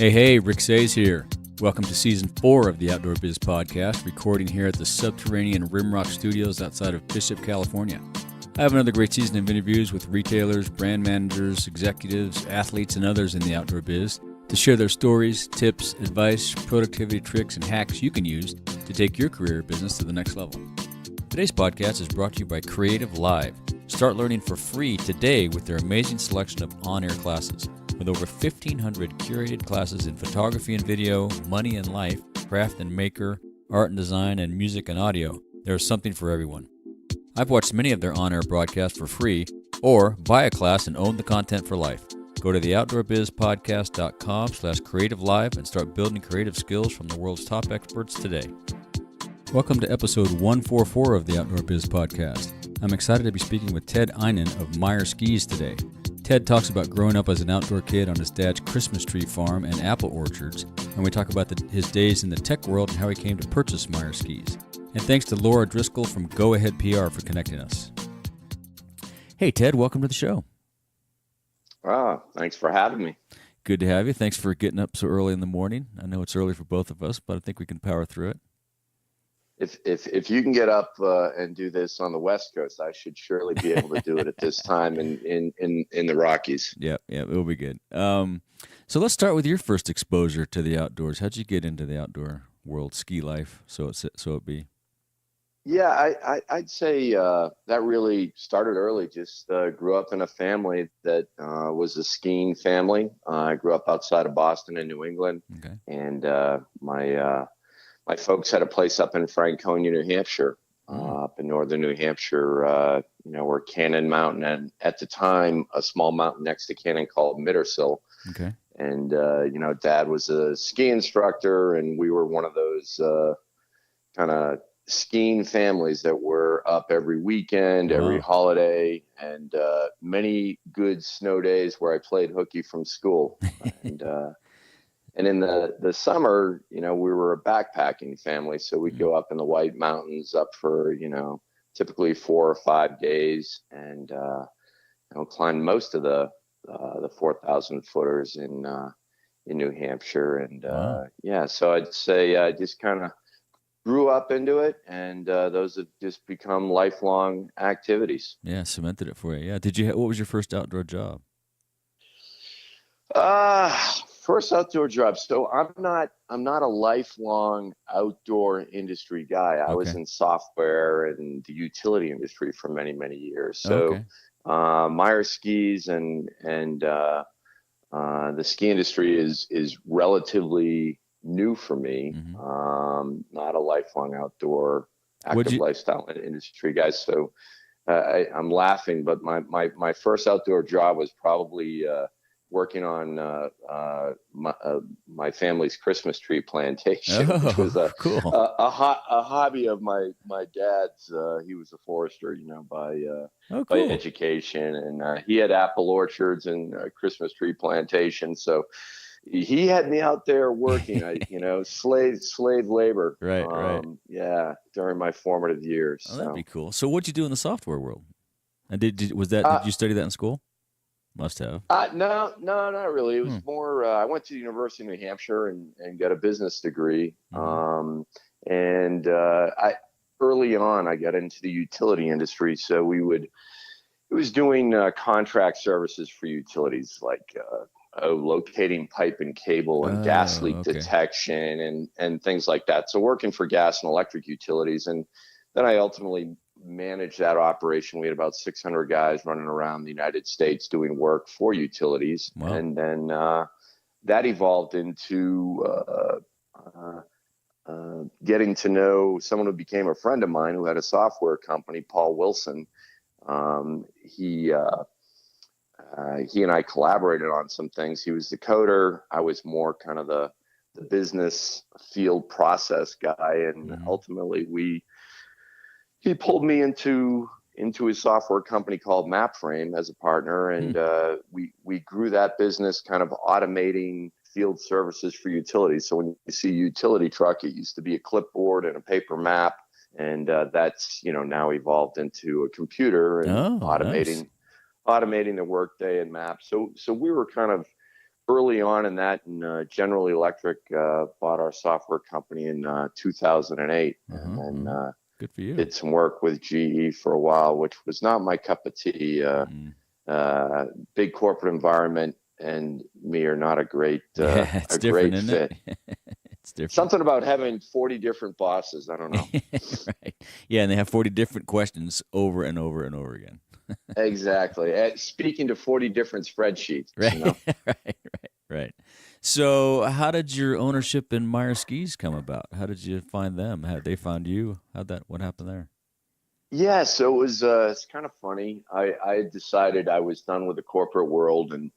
Hey, Rick Sayes here. Welcome to Season 4 of the Outdoor Biz Podcast, recording here at the subterranean Rimrock Studios outside of Bishop, California. I have another great season of interviews with retailers, brand managers, executives, athletes, and others in the outdoor biz to share their stories, tips, advice, productivity tricks, and hacks you can use to take your career or business to the next level. Today's podcast is brought to you by Creative Live. Start learning for free today with their amazing selection of on-air classes. With over 1,500 curated classes in photography and video, money and life, craft and maker, art and design, and music and audio, there is something for everyone. I've watched many of their on-air broadcasts for free, or buy a class and own the content for life. Go to theoutdoorbizpodcast.com/creative-live and start building creative skills from the world's top experts today. Welcome to episode 144 of the Outdoor Biz Podcast. I'm excited to be speaking with Ted Eynon of Meyer Skis today. Ted talks about growing up as an outdoor kid on his dad's Christmas tree farm and apple orchards, and we talk about his days in the tech world and how he came to purchase Meyer Skis. And thanks to Laura Driscoll from Go Ahead PR for connecting us. Hey, Ted, welcome to the show. Thanks for having me. Good to have you. Thanks for getting up so early in the morning. I know it's early for both of us, but I think we can power through it. If you can get up and do this on the West Coast, I should surely be able to do it at this time in the Rockies. Yeah, it will be good. So let's start with your first exposure to the outdoors. How'd you get into the outdoor world, ski life, so it be? Yeah, I'd say that really started early. Just grew up in a family that was a skiing family. I grew up outside of Boston in New England, okay. And my folks had a place up in Franconia, New Hampshire, up in northern New Hampshire, where Cannon Mountain, and at the time, a small mountain next to Cannon called Midtarsal. Okay. And, Dad was a ski instructor, and we were one of those kind of skiing families that were up every weekend, every holiday, and many good snow days where I played hooky from school. And in the summer, we were a backpacking family, so we'd go up in the White Mountains up for, typically 4 or 5 days, and climb most of the 4,000 footers in New Hampshire. And so I'd say I just kind of grew up into it, and those have just become lifelong activities. Yeah, cemented it for you. Yeah. What was your first outdoor job? First outdoor job. So I'm not a lifelong outdoor industry guy. I was in software and the utility industry for many, many years. So Meyer Skis and the ski industry is relatively new for me. Mm-hmm. Not a lifelong outdoor active lifestyle industry guy. So I'm laughing, but my first outdoor job was probably working on my family's Christmas tree plantation, which was a hobby of my dad's. He was a forester, by education, and he had apple orchards and Christmas tree plantations. So he had me out there working, slave labor. Right. Yeah, during my formative years. Oh, that'd be cool. So what'd you do in the software world? And did you study that in school? Must have. No, not really. It was more, I went to the University of New Hampshire and got a business degree. Mm-hmm. I early on, I got into the utility industry. So it was doing contract services for utilities, like locating pipe and cable and gas leak detection and things like that. So working for gas and electric utilities. And then I ultimately managed that operation. We had about 600 guys running around the United States doing work for utilities. Wow. And then that evolved into getting to know someone who became a friend of mine who had a software company, Paul Wilson. He and I collaborated on some things. He was the coder. I was more kind of the business field process guy. And ultimately he pulled me into his software company called MapFrame as a partner, and we grew that business, kind of automating field services for utilities. So when you see a utility truck, it used to be a clipboard and a paper map, and that's now evolved into a computer and automating the workday and maps. So we were kind of early on in that, and General Electric bought our software company in 2008, and then good for you. Did some work with GE for a while, which was not my cup of tea. Big corporate environment and me are not a great it's a different, great isn't fit. it? It's different. Something about having 40 different bosses. I don't know. Right. Yeah, and they have 40 different questions over and over and over again. Exactly. Speaking to 40 different spreadsheets. Right. You know? Right. So, how did your ownership in Meyer Skis come about? How did you find them? How did they find you? What happened there? Yeah, so it was it's kind of funny. I had decided I was done with the corporate world and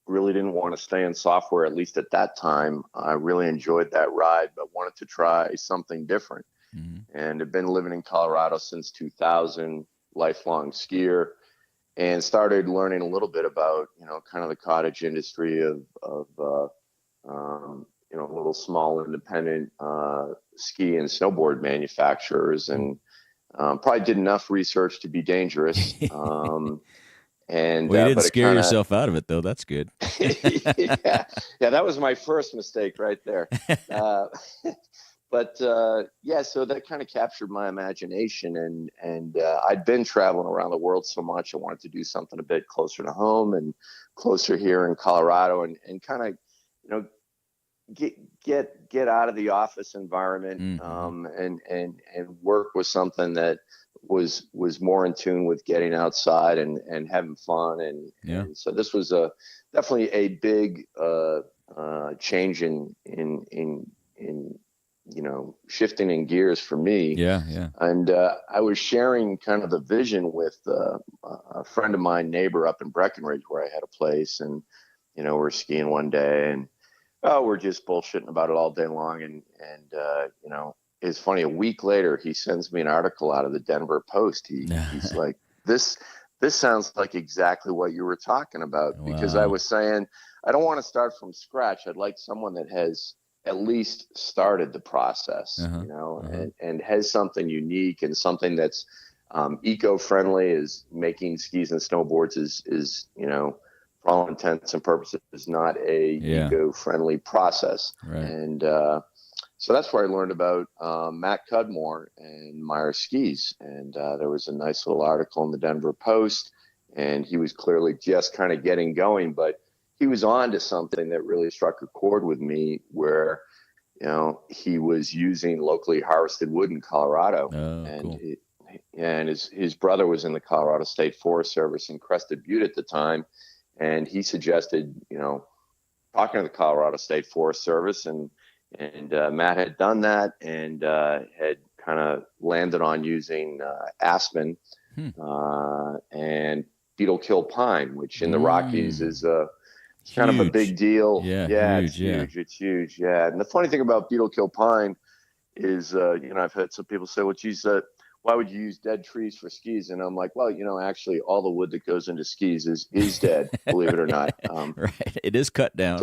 really didn't want to stay in software, at least at that time. I really enjoyed that ride, but wanted to try something different. And have been living in Colorado since 2000, lifelong skier, and started learning a little bit about, kind of the cottage industry of little small independent ski and snowboard manufacturers, and probably did enough research to be dangerous. And well, you didn't but scare yourself out of it, though. That's good. yeah, that was my first mistake right there. But so that kind of captured my imagination, and I'd been traveling around the world so much. I wanted to do something a bit closer to home and closer here in Colorado, and kind of, get out of the office environment, and work with something that was more in tune with getting outside and having fun, and so this was definitely a big change in shifting in gears for me. And I was sharing kind of the vision with a friend of mine, neighbor up in Breckenridge, where I had a place, and we're skiing one day, and we're just bullshitting about it all day long, and it's funny. A week later, he sends me an article out of the Denver Post. He's like, this sounds like exactly what you were talking about. Because I was saying, I don't want to start from scratch. I'd like someone that has at least started the process, and has something unique and something that's eco-friendly. Is making skis and snowboards is for all intents and purposes, is not a eco-friendly process. Right. And so that's where I learned about Matt Cudmore and Meyer Skis. And there was a nice little article in the Denver Post, and he was clearly just kind of getting going, but he was on to something that really struck a chord with me, where, he was using locally harvested wood in Colorado. Cool. And his brother was in the Colorado State Forest Service in Crested Butte at the time. And he suggested, talking to the Colorado State Forest Service, and Matt had done that, and had kind of landed on using aspen and beetle kill pine, which in the Rockies is kind of a big deal. It's huge. Yeah. And the funny thing about beetle kill pine is, I've had some people say, well, geez, why would you use dead trees for skis? And I'm like, well, actually all the wood that goes into skis is dead, believe it or not. Right. It is cut down.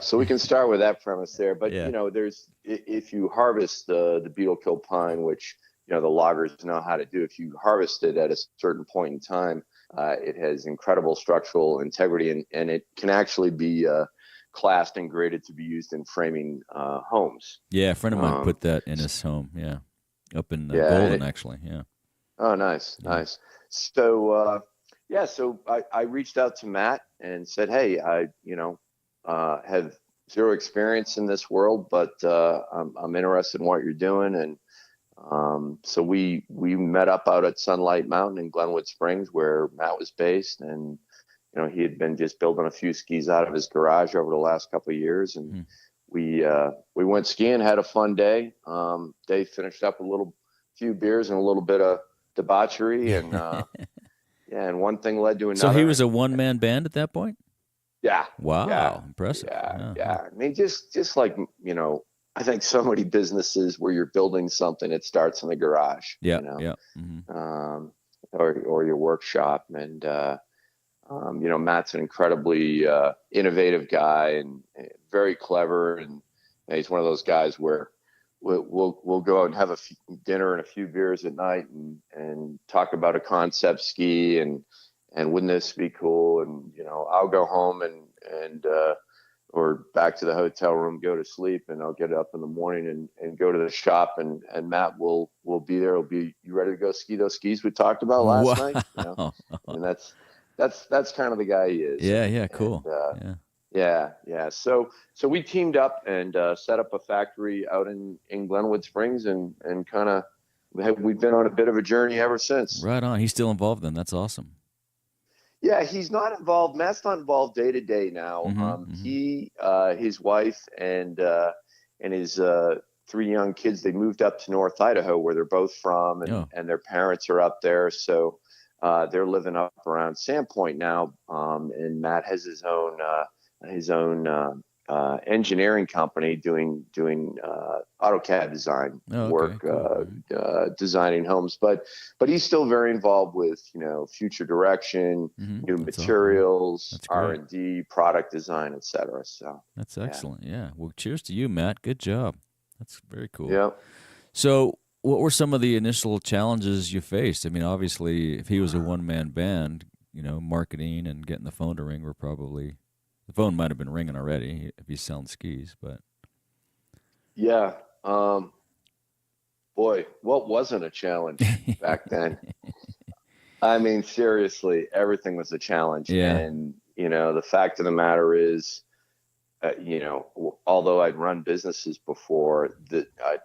So we can start with that premise there. But, there's, if you harvest the beetle kill pine, which, the loggers know how to do, if you harvest it at a certain point in time, it has incredible structural integrity, and it can actually be classed and graded to be used in framing homes. Yeah. A friend of mine put that in his home. Yeah. Up in Golden, actually. Yeah. Oh, nice. So, so I reached out to Matt and said, hey, I, have zero experience in this world, but I'm interested in what you're doing. And so we met up out at Sunlight Mountain in Glenwood Springs, where Matt was based. And, he had been just building a few skis out of his garage over the last couple of years. And we went skiing, had a fun day. They finished up a few beers and a little bit of debauchery, and and one thing led to another. So he was a one-man band at that point? Yeah. Wow. Yeah. Impressive. Yeah. I mean, just like, I think so many businesses where you're building something, it starts in the garage. Yeah. Or your workshop. And Matt's an incredibly innovative guy, and very clever, and he's one of those guys where we'll go out and have dinner and a few beers at night, and talk about a concept ski, and wouldn't this be cool? And I'll go home and and or back to the hotel room, go to sleep, and I'll get up in the morning and go to the shop, and Matt will be there. He'll be, you ready to go ski those skis we talked about last night? You know, and that's kind of the guy he is. Yeah, cool. Yeah. So we teamed up and set up a factory out in Glenwood Springs, and kind of we've been on a bit of a journey ever since. Right on. He's still involved then. That's awesome. Yeah, he's not involved. Matt's not involved day to day now. He, his wife, and his 3 young kids, they moved up to North Idaho, where they're both from, and their parents are up there. So they're living up around Sandpoint now. And Matt has his own engineering company doing AutoCAD design work, cool. Designing homes, but he's still very involved with, future direction, new materials, R&D, product design, etc. So that's excellent. Yeah. Well, cheers to you, Matt. Good job. That's very cool. Yeah. So what were some of the initial challenges you faced? I mean, obviously, if he was a one-man band, marketing and getting the phone to ring were probably... The phone might have been ringing already if he's selling skis, but... Yeah. Boy, what wasn't a challenge back then? I mean, seriously, everything was a challenge. Yeah. And, the fact of the matter is, although I'd run businesses before,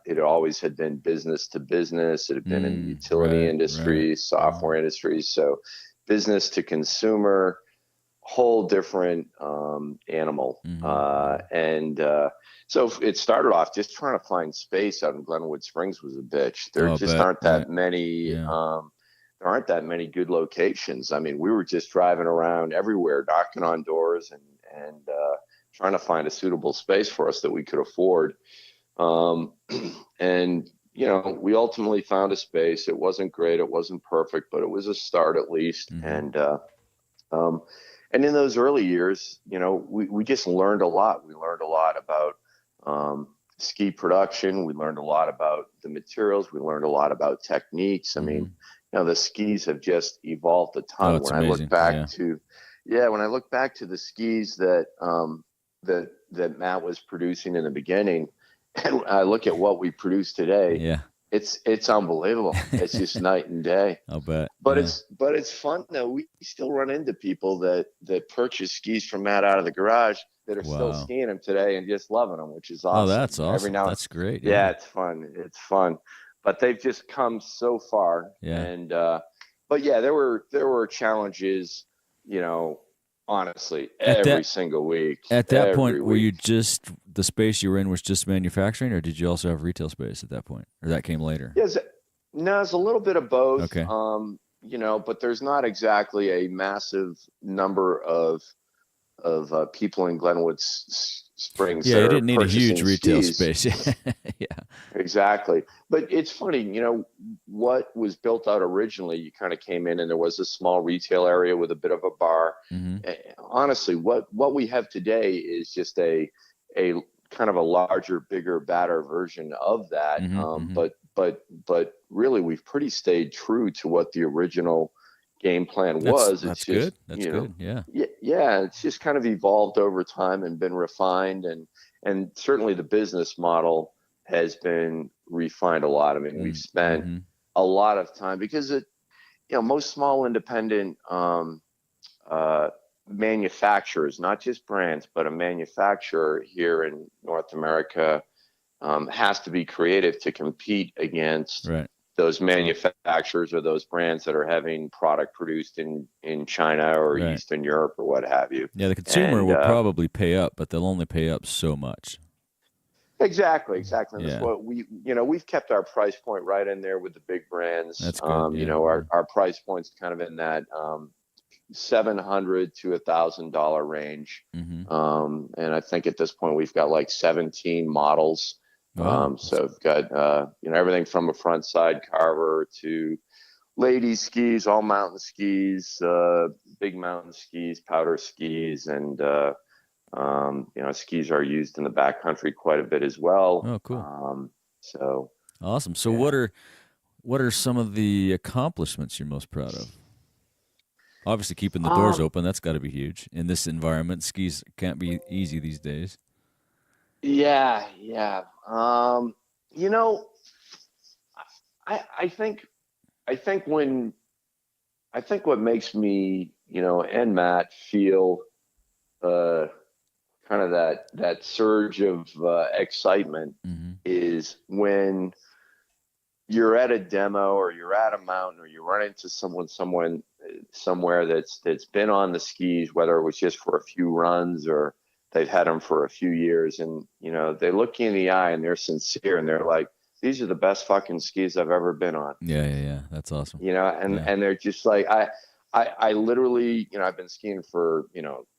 it always had been business to business. It had been in the utility industry, software industry. So business to consumer, whole different animal. So it started off just trying to find space out in Glenwood Springs was a bitch. There aren't that many. There aren't that many good locations. I mean, we were just driving around everywhere, knocking on doors and trying to find a suitable space for us that we could afford. And we ultimately found a space. It wasn't great. It wasn't perfect, but it was a start at least. And in those early years, we just learned a lot. We learned a lot about ski production. We learned a lot about the materials. We learned a lot about techniques. I mean, the skis have just evolved a ton. When I look back to the skis that Matt was producing in the beginning, and I look at what we produce today, it's unbelievable. It's just night and day. I'll bet. But it's fun though. We still run into people that purchase skis from Matt out of the garage that are still skiing them today and just loving them, which is awesome. Oh, that's awesome. That's great. Yeah, it's fun. It's fun. But they've just come so far. Yeah. And but yeah, there were challenges, honestly, every single week. At that point, were you just, the space you were in was just manufacturing, or did you also have retail space at that point? Or that came later? Yes. No, it's a little bit of both. Okay. But there's not exactly a massive number of people in Glenwood Springs. Yeah, you didn't need a huge retail space. Yeah. Exactly. But it's funny, what was built out originally, you kind of came in and there was a small retail area with a bit of a bar. Honestly, what we have today is just a kind of a larger, bigger, badder version of that. But really, we've pretty stayed true to what the original game plan was. That's good. That's good. Yeah. Yeah. It's just kind of evolved over time and been refined, and certainly the business model has been refined a lot. I mean, we've spent a lot of time because most small independent manufacturers, not just brands, but a manufacturer here in North America has to be creative to compete against those manufacturers or those brands that are having product produced in China or Eastern Europe or what have you. Yeah, the consumer will probably pay up, but they'll only pay up so much. Exactly. That's what we've kept our price point right in there with the big brands. That's good. Our price point's kind of in that $700 to $1,000 range. And I think at this point we've got like 17 models. Wow. So we've got everything from a front side carver to ladies skis, all mountain skis, big mountain skis, powder skis, and skis are used in the backcountry quite a bit as well. Oh, cool. So awesome. So what are some of the accomplishments you're most proud of? Obviously, keeping the doors open, that's got to be huge. In this environment, skis can't be easy these days. Yeah, yeah. You know, I think what makes me, and Matt feel uh, kind of that surge of excitement Mm-hmm. is when you're at a demo or you're at a mountain or you run into someone somewhere that's been on the skis, whether it was just for a few runs or they've had them for a few years, and they look you in the eye and they're sincere and they're like, these are the best fucking skis I've ever been on. Yeah. That's awesome. And they're just like, I literally, I've been skiing for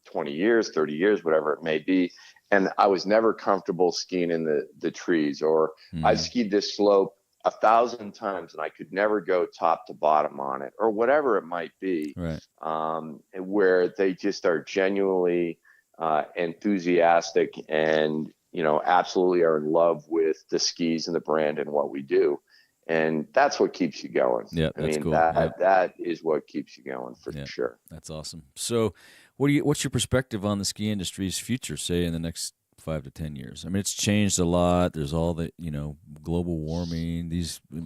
20 years, 30 years, whatever it may be, and I was never comfortable skiing in the trees, or I've skied this slope 1,000 times and I could never go top to bottom on it, or whatever it might be. Right. Where they just are genuinely enthusiastic and absolutely are in love with the skis and the brand and what we do, and that's what keeps you going. Yeah, that's cool. That is what keeps you going for sure. That's awesome. So, what's your perspective on the ski industry's future, say in the next 5 to 10 years? I mean, it's changed a lot. There's all the, global warming.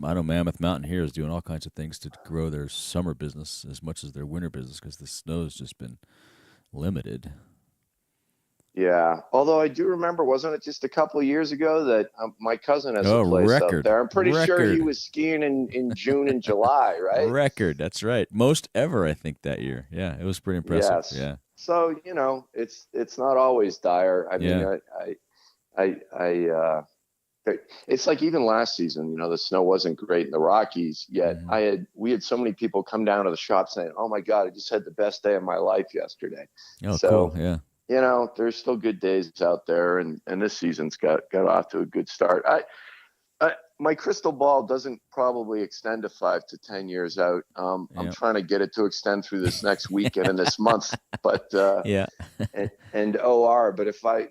I know Mammoth Mountain here is doing all kinds of things to grow their summer business as much as their winter business because the snow's just been limited. Yeah. Although I do remember, wasn't it just a couple of years ago that my cousin has a place up there? I'm pretty sure he was skiing in June and July, right? Record. That's right. Most ever, I think, that year. Yeah. It was pretty impressive. Yes. Yeah. So, it's not always dire. I mean, it's like even last season, the snow wasn't great in the Rockies, yet we had so many people come down to the shop saying, oh my God, I just had the best day of my life yesterday. Oh, so, cool. Yeah. There's still good days out there, and this season's got off to a good start. My crystal ball doesn't probably extend to 5 to 10 years out. I'm trying to get it to extend through this next weekend and this month, but and OR. But if I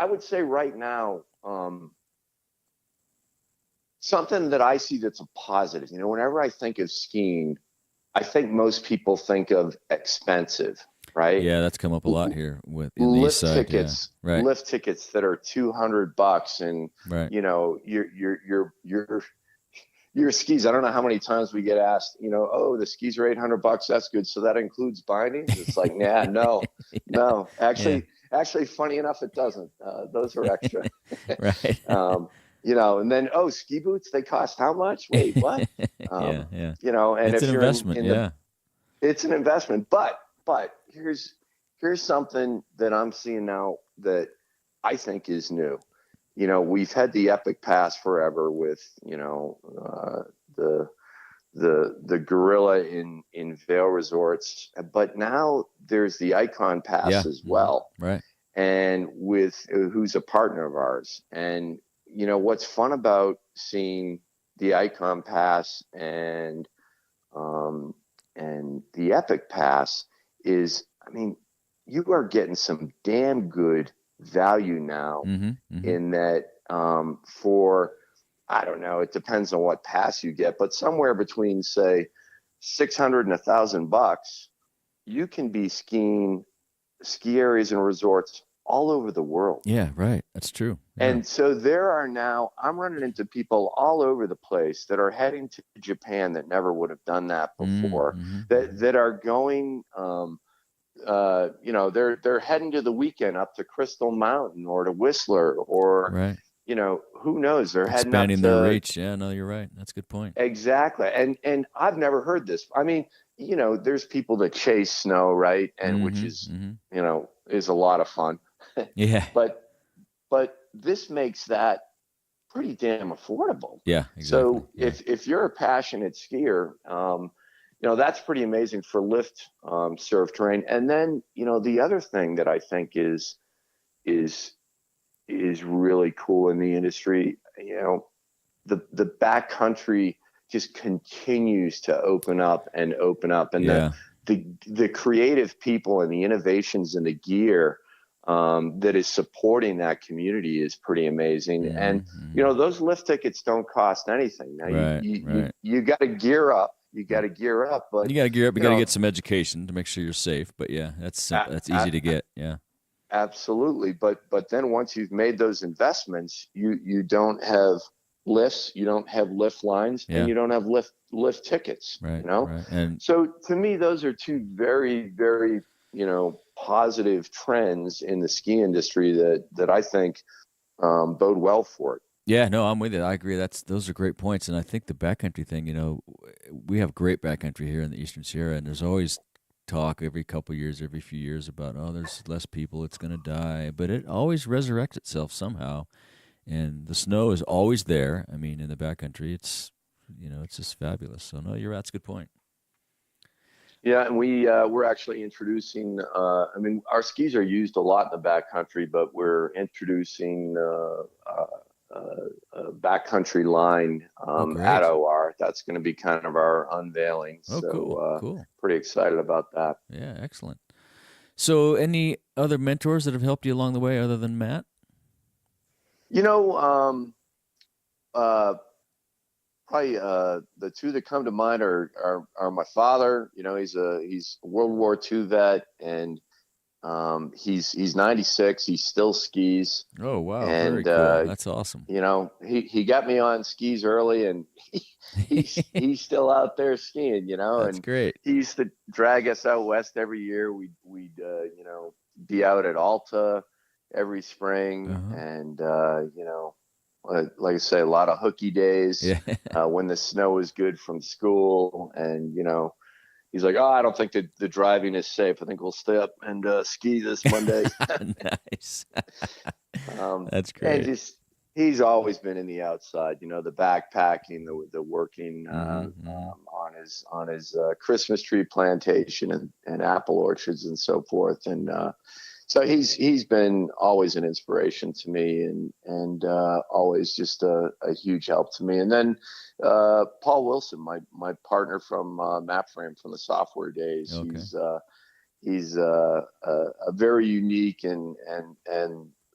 would say right now, something that I see that's a positive. Whenever I think of skiing, I think most people think of expensive. Right. Yeah, that's come up a lot here with in the east side. Tickets, yeah. Right. Lift tickets that are $200, and right. Your skis. I don't know how many times we get asked, oh, the skis are $800. That's good. So that includes bindings. It's like, nah, no. Actually, funny enough, it doesn't. Those are extra. Right. And then ski boots, they cost how much? Wait, what? Yeah. And it's if an you're investment. it's an investment, but here's something that I'm seeing now that I think is new. We've had the Epic Pass forever with, the Gorilla in Vail Resorts, but now there's the Icon Pass as well. Right. And who's a partner of ours. And, what's fun about seeing the Icon Pass and the Epic Pass is, I mean, you are getting some damn good value now in that for, I don't know, it depends on what pass you get, but somewhere between, say, $600 and $1,000, you can be skiing ski areas and resorts all over the world. Yeah, right. That's true. Yeah. And so there are now, I'm running into people all over the place that are heading to Japan that never would have done that before, that are going, they're heading to the weekend up to Crystal Mountain or to Whistler or, right. Who knows? They're expanding their reach. Yeah, no, you're right. That's a good point. Exactly. And I've never heard this. I mean, there's people that chase snow, right? And which is, is a lot of fun. Yeah. But this makes that pretty damn affordable. Yeah, exactly. So if you're a passionate skier, that's pretty amazing for lift surf terrain. And then, the other thing that I think is really cool in the industry, the backcountry just continues to open up, and the creative people and the innovations and the gear that is supporting that community is pretty amazing. And those lift tickets don't cost anything. Now you got to gear up. you got to gear up. But you got to gear up. You you got to know, get some education to make sure you're safe. But yeah, that's simple. That's easy to get. Yeah. absolutely. But then once you've made those investments, you don't have lifts, you don't have lift lines, and Yeah. you don't have lift tickets. Right. You know, Right. And so to me, those are two very, very, positive trends in the ski industry that I think bode well for it. yeah, no, I'm with you. I agree. Those are great points. And I think the backcountry thing, we have great backcountry here in the Eastern Sierra, and there's always talk every couple years, every few years about, oh, there's less people, it's going to die, but it always resurrects itself somehow. And the snow is always there. I mean, in the backcountry, it's just fabulous. So no, that's a good point. Yeah, and we're actually introducing. I mean, our skis are used a lot in the backcountry, but we're introducing a backcountry line Oh, at great. OR. That's going to be kind of our unveiling. Oh, cool, So cool. pretty excited about that. Yeah, excellent. So, any other mentors that have helped you along the way other than Matt? You know, uh, probably the two that come to mind are my father. He's a World War II vet, and he's 96. He still skis, Oh, wow, very and cool. That's awesome. he got me on skis early, and he's still out there skiing. That's And great. he used to drag us out west every year. We'd be out at Alta every spring, Uh-huh. and like I say, a lot of hooky days Yeah. when the snow was good from school, and he's like, "Oh, I don't think the driving is safe. I think we'll stay up and ski this Monday." Nice. That's And great. just he's always been in the outside, the backpacking, the working Mm-hmm. on his Christmas tree plantation and apple orchards and so forth. And so he's been always an inspiration to me, and always just a huge help to me. And then Paul Wilson, my partner from MapFrame from the software days. Okay. He's a very unique and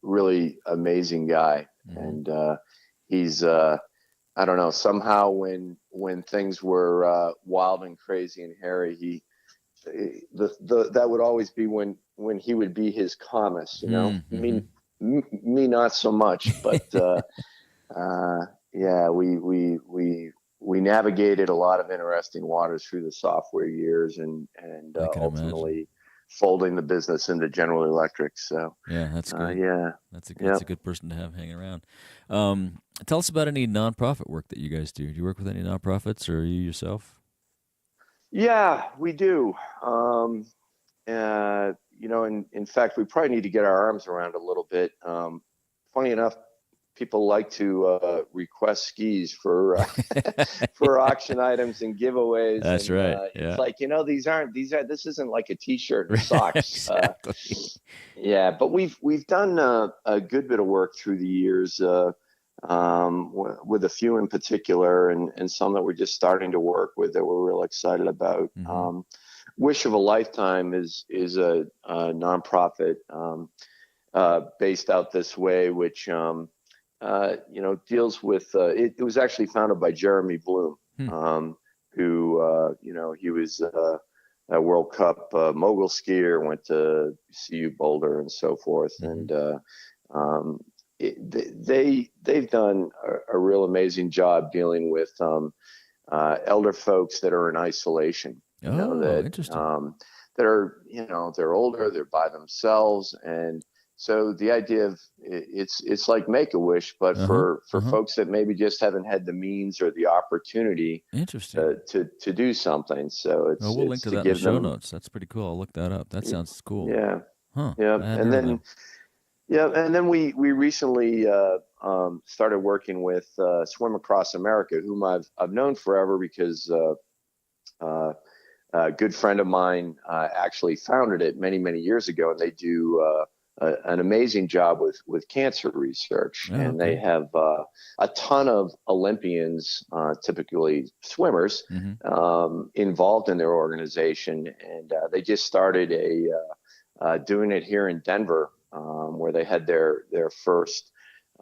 really amazing guy. Mm-hmm. And he's I don't know, somehow when things were wild and crazy and hairy, that would always be when he would be his calmest. Mm-hmm. Me not so much, but yeah, we navigated a lot of interesting waters through the software years, and I can imagine. ultimately folding the business into General Electric. So Yeah, that's great. yeah, That's yeah, a good person to have hanging around. Tell us about any nonprofit work that you guys do. Do you work with any nonprofits, or you yourself? yeah, we do. In fact, we probably need to get our arms around a little bit. Funny enough, people like to request skis for for auction items and giveaways. That's And right. it's Yeah. like, this isn't like a T-shirt and socks. Exactly. Yeah, but we've done a good bit of work through the years with a few in particular, and some that we're just starting to work with that we're real excited about. Mm-hmm. Wish of a Lifetime is a nonprofit based out this way, which deals with it was actually founded by Jeremy Bloom, Hmm. who he was a World Cup mogul skier, went to CU Boulder and so forth. Mm-hmm. And they've done a real amazing job dealing with elder folks that are in isolation. Oh, interesting. That are they're older, they're by themselves, and so the idea of it's like Make-A-Wish, but Uh-huh. for Uh-huh. folks that maybe just haven't had the means or the opportunity Interesting. to do something. So Oh, we'll link it's to to that in the give show them, notes. That's pretty cool. I'll look that up. That sounds cool. yeah, Huh. yeah, I hadn't heard of them. we recently started working with Swim Across America, whom I've known forever because a good friend of mine actually founded it many years ago, and they do an amazing job with cancer research. Oh, And they okay. have a ton of Olympians, typically swimmers, involved in their organization, and they just started doing it here in Denver, where they had their first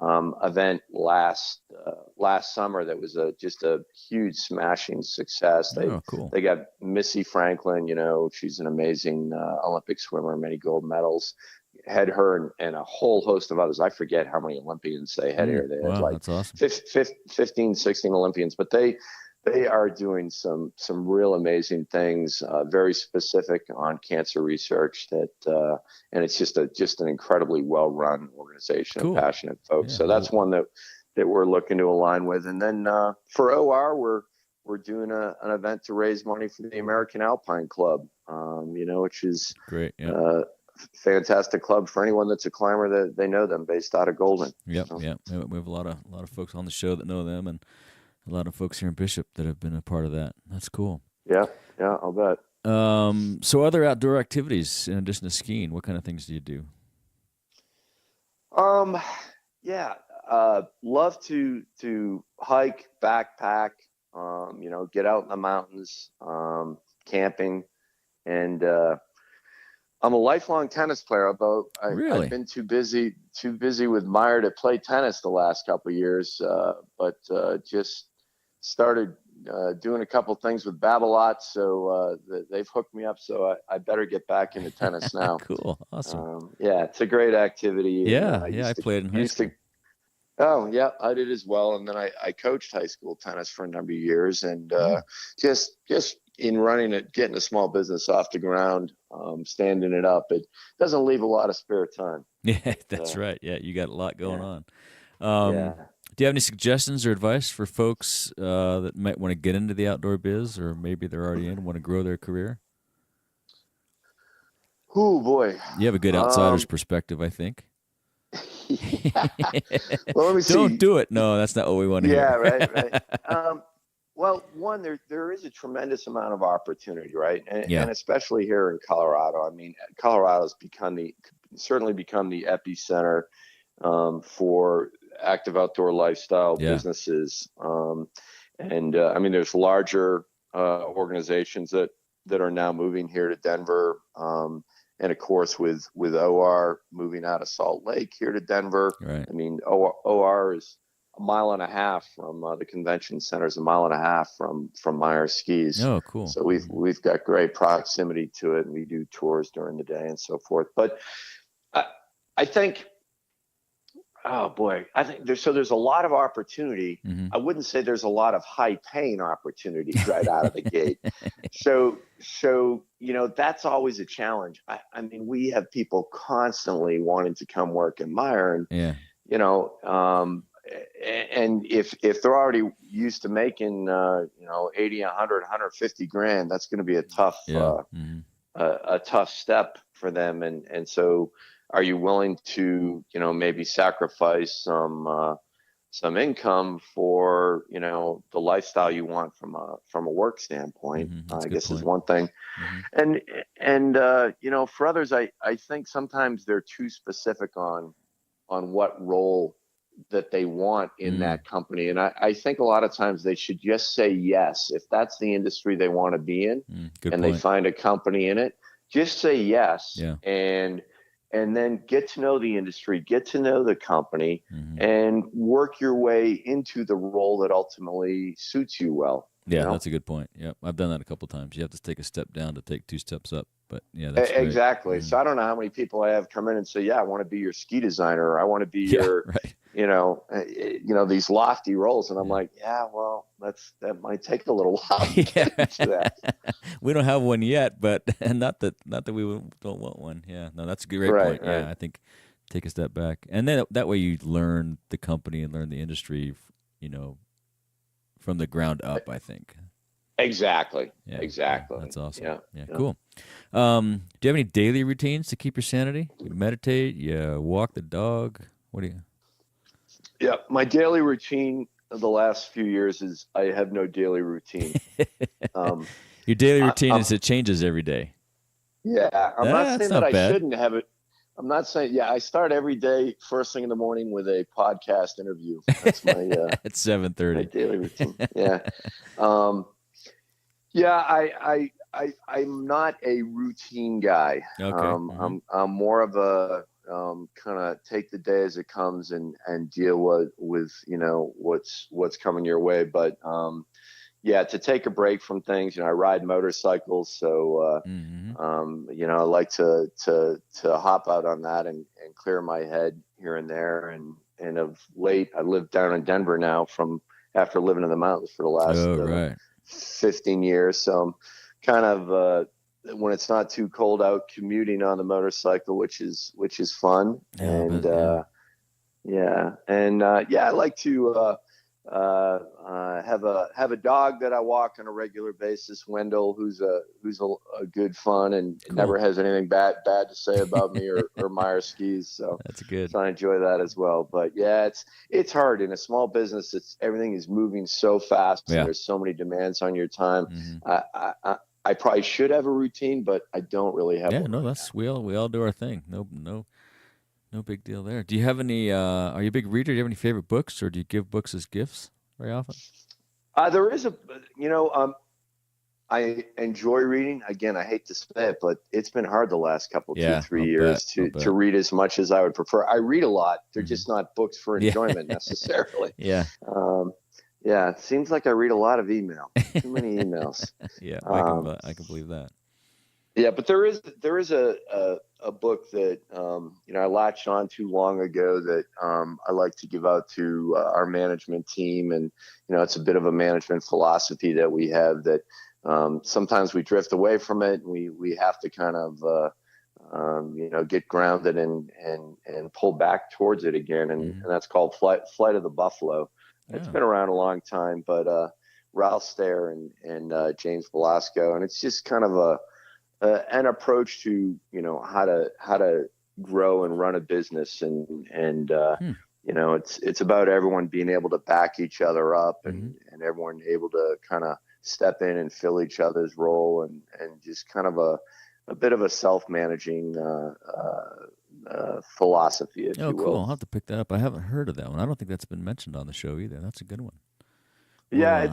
event last summer that was just a huge smashing success. Cool. They got Missy Franklin, she's an amazing Olympic swimmer, many gold medals. Had her and a whole host of others. I forget how many Olympians they had here. They had like that's awesome. 15, 16 Olympians, but they are doing some real amazing things, very specific on cancer research and it's just an incredibly well-run organization of passionate folks. So that's one that we're looking to align with. And then for OR, we're doing an event to raise money for the American Alpine Club, which is great. Fantastic club for anyone that's a climber that they know them, based out of Golden. Yep. We have a lot of folks on the show that know them, and a lot of folks here in Bishop that have been a part of that. That's cool. Yeah, I'll bet. So other outdoor activities in addition to skiing, what kind of things do you do? Love to hike, backpack, get out in the mountains, camping, and I'm a lifelong tennis player, although I've been too busy with Meyer to play tennis the last couple of years. But just started doing a couple things with Babolat, so they've hooked me up. So I better get back into tennis now. Cool, awesome. It's a great activity. Yeah, I played in high school. Oh yeah, I did as well. And then I coached high school tennis for a number of years, and just in running it, getting a small business off the ground, standing it up, it doesn't leave a lot of spare time. Yeah, that's right. Yeah, you got a lot going on. Do you have any suggestions or advice for folks that might want to get into the outdoor biz, or maybe they're already in and want to grow their career? Oh boy, you have a good outsider's perspective, I think. Well, let me see. Don't do it. No, that's not what we want to hear. Yeah, right. Well, one, there is a tremendous amount of opportunity, right? And especially here in Colorado. I mean, Colorado's certainly become the epicenter for active outdoor lifestyle businesses. I mean, there's larger organizations that are now moving here to Denver. And of course, with OR moving out of Salt Lake here to Denver. Right. I mean, OR is a mile and a half from the convention center, is a mile and a half from Meyer skis. Oh, cool. So we've got great proximity to it, and we do tours during the day and so forth. But I think, oh boy, I think there's a lot of opportunity. Mm-hmm. I wouldn't say there's a lot of high paying opportunities right out of the gate. So that's always a challenge. I mean, we have people constantly wanting to come work in Meyer, and and if they're already used to making 80, 100, 150 grand, that's going to be a tough a tough step for them. And so, are you willing to maybe sacrifice some income for the lifestyle you want from a work standpoint? I guess is one thing. And for others, I think sometimes they're too specific on what role that they want in that company. And I think a lot of times they should just say yes. If that's the industry they want to be in, they find a company in it, just say yes. And then get to know the industry, get to know the company, and work your way into the role that ultimately suits you well. Yeah, that's a good point. Yeah, I've done that a couple of times. You have to take a step down to take 2 steps up. But yeah, that's great. Exactly. So I don't know how many people I have come in and say, "Yeah, I want to be your ski designer. Or I want to be your, these lofty roles." And I'm like, "Yeah, well, that might take a little while to get into that." We don't have one yet, but not that we don't want one. Yeah, no, that's a great point. Right. Yeah, I think take a step back, and then that way you learn the company and learn the industry, from the ground up, I think. Exactly. Yeah, exactly. That's awesome. Yeah. Cool. Do you have any daily routines to keep your sanity? You meditate, you walk the dog. What do you? Yeah, my daily routine of the last few years is I have no daily routine. Your daily routine is it changes every day. Yeah, I'm not saying that I shouldn't have it. I'm not saying, I start every day first thing in the morning with a podcast interview. That's my at 7:30. My daily routine. I'm not a routine guy. Okay. I'm more of a kind of take the day as it comes and deal with what's coming your way. But yeah, to take a break from things, I ride motorcycles, so I like to hop out on that and clear my head here and there. And of late, I live down in Denver now after living in the mountains for the last 15 years. So I'm kind of when it's not too cold out, commuting on the motorcycle, which is fun. I like to have a dog that I walk on a regular basis, Wendell, who's a good fun and cool. Never has anything bad to say about me or Meyer skis. So that's good. So I enjoy that as well. But yeah, it's hard in a small business. Everything is moving so fast and there's so many demands on your time. I probably should have a routine, but I don't really have one. No, we all do our thing. No big deal there. Do you have any? Are you a big reader? Do you have any favorite books, or do you give books as gifts very often? There is I enjoy reading. Again, I hate to say it, but it's been hard the last couple, 2-3 years to read as much as I would prefer. I read a lot. They're just not books for enjoyment necessarily. Yeah, it seems like I read a lot of email. Too many emails. I can believe that. Yeah, but there is a book that I latched on too long ago that I like to give out to our management team, and it's a bit of a management philosophy that we have that sometimes we drift away from it, and we have to kind of get grounded and pull back towards it again, and that's called Flight of the Buffalo. It's been around a long time, but Ralph Stair and James Velasco, and it's just kind of an approach to how to grow and run a business, and it's about everyone being able to back each other up, and everyone able to kind of step in and fill each other's role, and just kind of a bit of a self-managing philosophy, if you will. Cool. I'll have to pick that up. I haven't heard of that one. I don't think that's been mentioned on the show either. That's a good one. Yeah,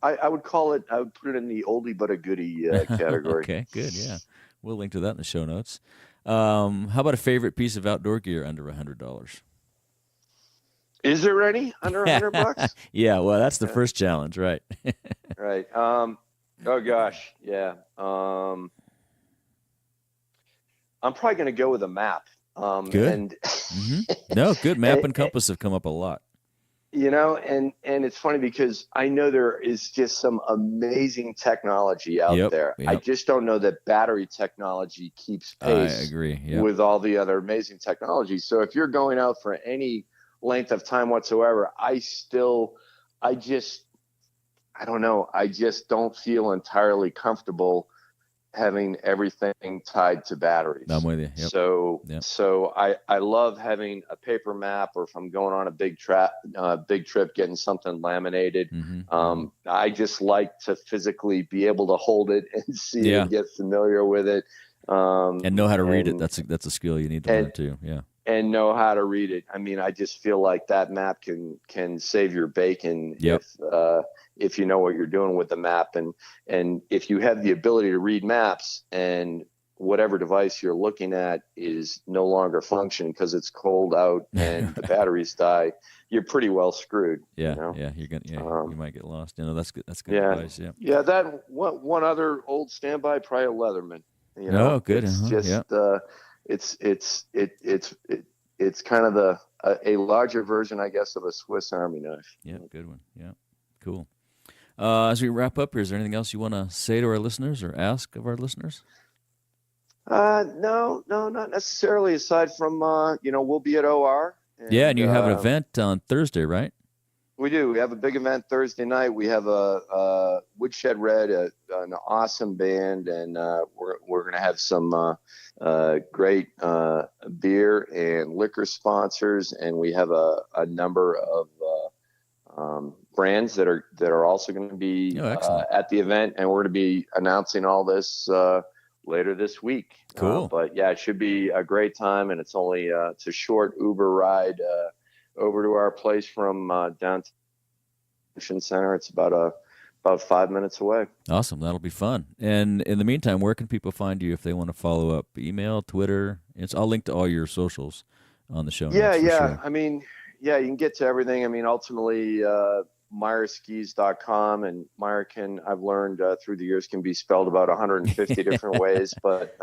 I would call it, I would put it in the oldie but a goodie category. Okay, good. Yeah. We'll link to that in the show notes. How about a favorite piece of outdoor gear under $100? Is there any under $100? Yeah, well, that's the first challenge, right? Right. Oh gosh. Yeah. I'm probably going to go with a map. Good. And No, good. Map and compass have come up a lot. And it's funny because I know there is just some amazing technology out there. I just don't know that battery technology keeps pace. I agree. With all the other amazing technology. So if you're going out for any length of time whatsoever, I don't know. I just don't feel entirely comfortable having everything tied to batteries. I'm with you. So I love having a paper map, or if I'm going on a big trip, getting something laminated. I just like to physically be able to hold it and see it and get familiar with it. And know how to read it. That's a skill you need to learn too. Yeah. And know how to read it. I mean, I just feel like that map can save your bacon if you know what you're doing with the map, and if you have the ability to read maps and whatever device you're looking at is no longer functioning because it's cold out and the batteries die, you're pretty well screwed. You're gonna you might get lost. That's good. That's good advice. Yeah. That one other old standby, probably a Leatherman. Good. It's just it's kind of a larger version, I guess, of a Swiss Army knife. Yeah, good one. Yeah, cool. As we wrap up here, is there anything else you want to say to our listeners or ask of our listeners? No, not necessarily. Aside from we'll be at OR. And you have an event on Thursday, right? We do. We have a big event Thursday night. We have a Woodshed Red, an awesome band, and we're going to have some great beer and liquor sponsors, and we have a number of brands that are also going to be at the event, and we're going to be announcing all this later this week. Cool. But yeah, it should be a great time, and it's a short Uber ride over to our place from downtown center. It's about a about 5 minutes away. Awesome. That'll be fun. And in the meantime, where can people find you if they want to follow up? Email, Twitter? I'll link to all your socials on the show notes. Yeah. Sure. I mean, yeah, you can get to everything. I mean, ultimately, meyerskis.com, and Meyer I've learned through the years, can be spelled about 150 different ways, but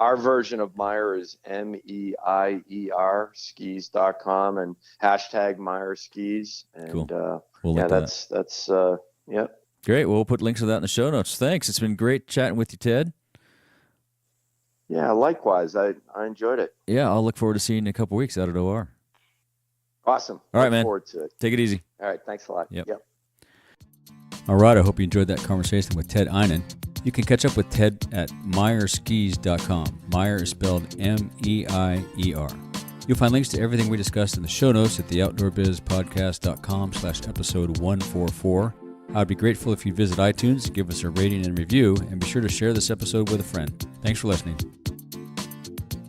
our version of Meyer is Meyer skis.com, and hashtag Meyer skis. And cool. We'll that's yeah. Great. Well, we'll put links to that in the show notes. Thanks. It's been great chatting with you, Ted. Yeah, likewise. I enjoyed it. Yeah, I'll look forward to seeing you in a couple weeks out at OR. Awesome. All right, man. Look forward to it. Take it easy. All right. Thanks a lot. Yep. All right. I hope you enjoyed that conversation with Ted Eynon. You can catch up with Ted at meyerskis.com. Meyer is spelled Meier. You'll find links to everything we discussed in the show notes at theoutdoorbizpodcast.com/episode 144. I'd be grateful if you'd visit iTunes, give us a rating and review, and be sure to share this episode with a friend. Thanks for listening.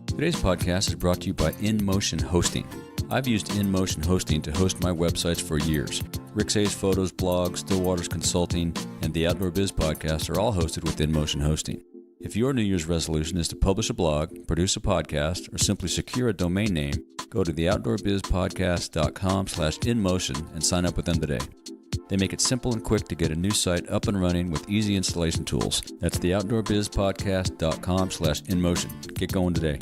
Today's podcast is brought to you by InMotion Hosting. I've used InMotion Hosting to host my websites for years. Rick Say's Photos blog, Stillwater's Consulting, and the Outdoor Biz podcast are all hosted with InMotion Hosting. If your New Year's resolution is to publish a blog, produce a podcast, or simply secure a domain name, go to theoutdoorbizpodcast.com/InMotion and sign up with them today. They make it simple and quick to get a new site up and running with easy installation tools. That's theoutdoorbizpodcast.com/InMotion. Get going today.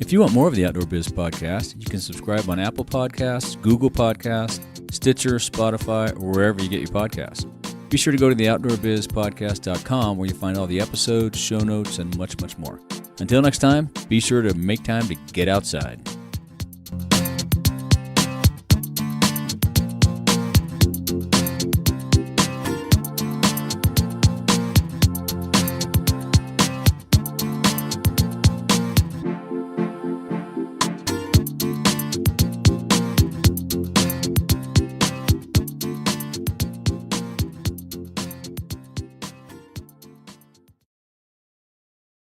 If you want more of the Outdoor Biz Podcast, you can subscribe on Apple Podcasts, Google Podcasts, Stitcher, Spotify, or wherever you get your podcasts. Be sure to go to theoutdoorbizpodcast.com where you find all the episodes, show notes, and much, much more. Until next time, be sure to make time to get outside.